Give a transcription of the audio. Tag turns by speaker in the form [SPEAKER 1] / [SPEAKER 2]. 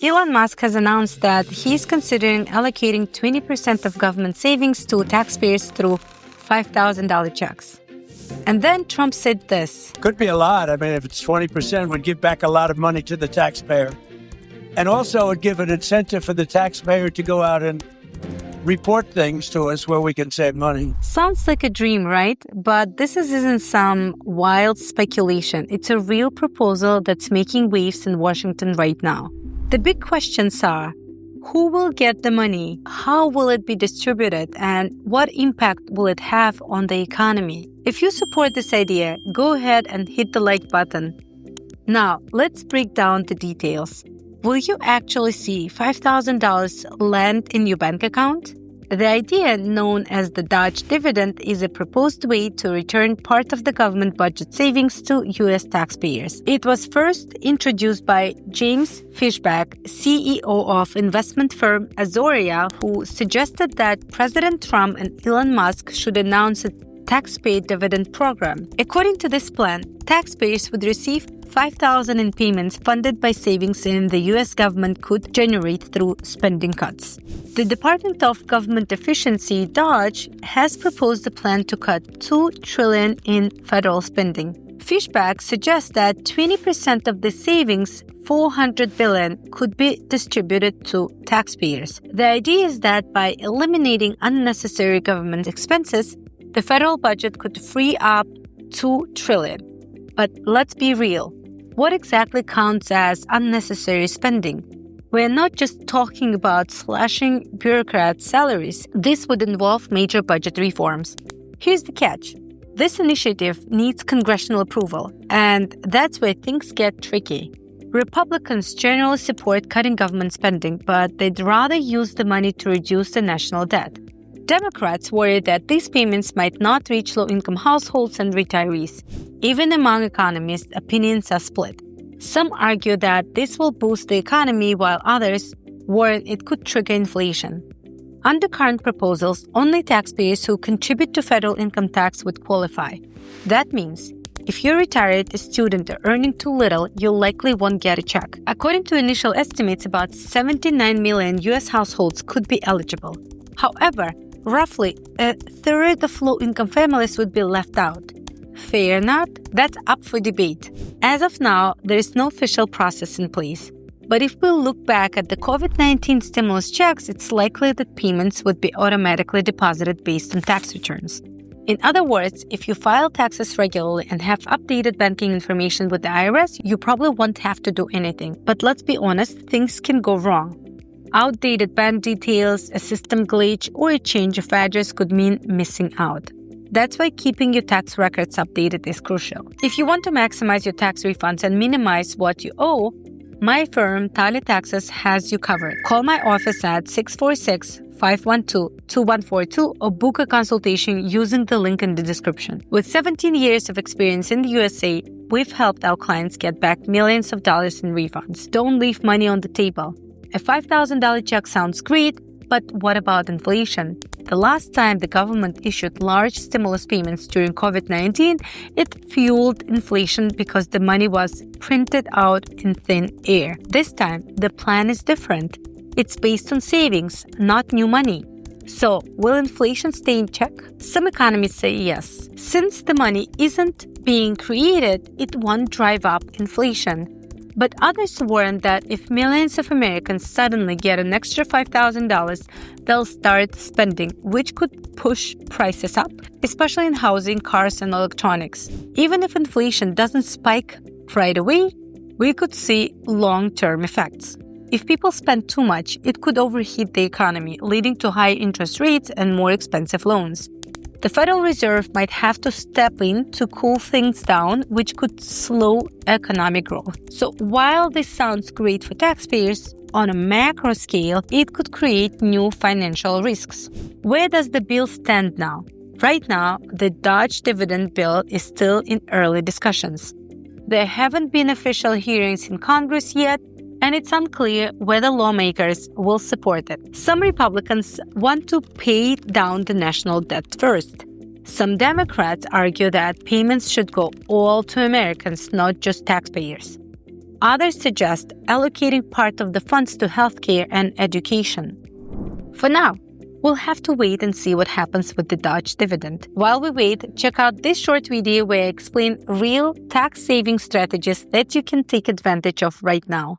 [SPEAKER 1] Elon Musk has announced that he's considering allocating 20% of government savings to taxpayers through $5,000 checks. And then Trump said this.
[SPEAKER 2] Could be a lot. I mean, if it's 20%, it would give back a lot of money to the taxpayer. And also it would give an incentive for the taxpayer to go out and report things to us where we can save money.
[SPEAKER 1] Sounds like a dream, right? But this isn't some wild speculation. It's a real proposal that's making waves in Washington right now. The big questions are, who will get the money? How will it be distributed? And what impact will it have on the economy? If you support this idea, go ahead and hit the like button. Now, let's break down the details. Will you actually see $5,000 land in your bank account? The idea, known as the DOGE Dividend, is a proposed way to return part of the government budget savings to U.S. taxpayers. It was first introduced by James Fishback, CEO of investment firm Aryuna, who suggested that President Trump and Elon Musk should announce a taxpayer dividend program. According to this plan, taxpayers would receive $5,000 in payments funded by savings in the U.S. government could generate through spending cuts. The Department of Government Efficiency, DOGE, has proposed a plan to cut $2 trillion in federal spending. Fishback suggests that 20% of the savings, $400 billion, could be distributed to taxpayers. The idea is that by eliminating unnecessary government expenses, the federal budget could free up $2 trillion. But let's be real. What exactly counts as unnecessary spending? We're not just talking about slashing bureaucrats' salaries. This would involve major budget reforms. Here's the catch. This initiative needs congressional approval, and that's where things get tricky. Republicans generally support cutting government spending, but they'd rather use the money to reduce the national debt. Democrats worry that these payments might not reach low-income households and retirees. Even among economists, opinions are split. Some argue that this will boost the economy, while others warn it could trigger inflation. Under current proposals, only taxpayers who contribute to federal income tax would qualify. That means if you're retired, a student, or earning too little, you likely won't get a check. According to initial estimates, about 79 million U.S. households could be eligible. However, roughly a third of low-income families would be left out. Fair or not? That's up for debate. As of now, there is no official process in place. But if we look back at the COVID-19 stimulus checks, it's likely that payments would be automatically deposited based on tax returns. In other words, if you file taxes regularly and have updated banking information with the IRS, you probably won't have to do anything. But let's be honest, things can go wrong. Outdated bank details, a system glitch, or a change of address could mean missing out. That's why keeping your tax records updated is crucial. If you want to maximize your tax refunds and minimize what you owe, my firm, Tally Taxes, has you covered. Call my office at 646-512-2142 or book a consultation using the link in the description. With 17 years of experience in the USA, we've helped our clients get back millions of dollars in refunds. Don't leave money on the table. A $5,000 check sounds great, but what about inflation? The last time the government issued large stimulus payments during COVID-19, it fueled inflation because the money was printed out in thin air. This time, the plan is different. It's based on savings, not new money. So, will inflation stay in check? Some economists say yes. Since the money isn't being created, it won't drive up inflation. But others warn that if millions of Americans suddenly get an extra $5,000, they'll start spending, which could push prices up, especially in housing, cars, and electronics. Even if inflation doesn't spike right away, we could see long-term effects. If people spend too much, it could overheat the economy, leading to high interest rates and more expensive loans. The Federal Reserve might have to step in to cool things down, which could slow economic growth. So while this sounds great for taxpayers, on a macro scale, it could create new financial risks. Where does the bill stand now? Right now, the DOGE dividend bill is still in early discussions. There haven't been official hearings in Congress yet, and it's unclear whether lawmakers will support it. Some Republicans want to pay down the national debt first. Some Democrats argue that payments should go all to Americans, not just taxpayers. Others suggest allocating part of the funds to healthcare and education. For now, we'll have to wait and see what happens with the DOGE dividend. While we wait, check out this short video where I explain real tax-saving strategies that you can take advantage of right now.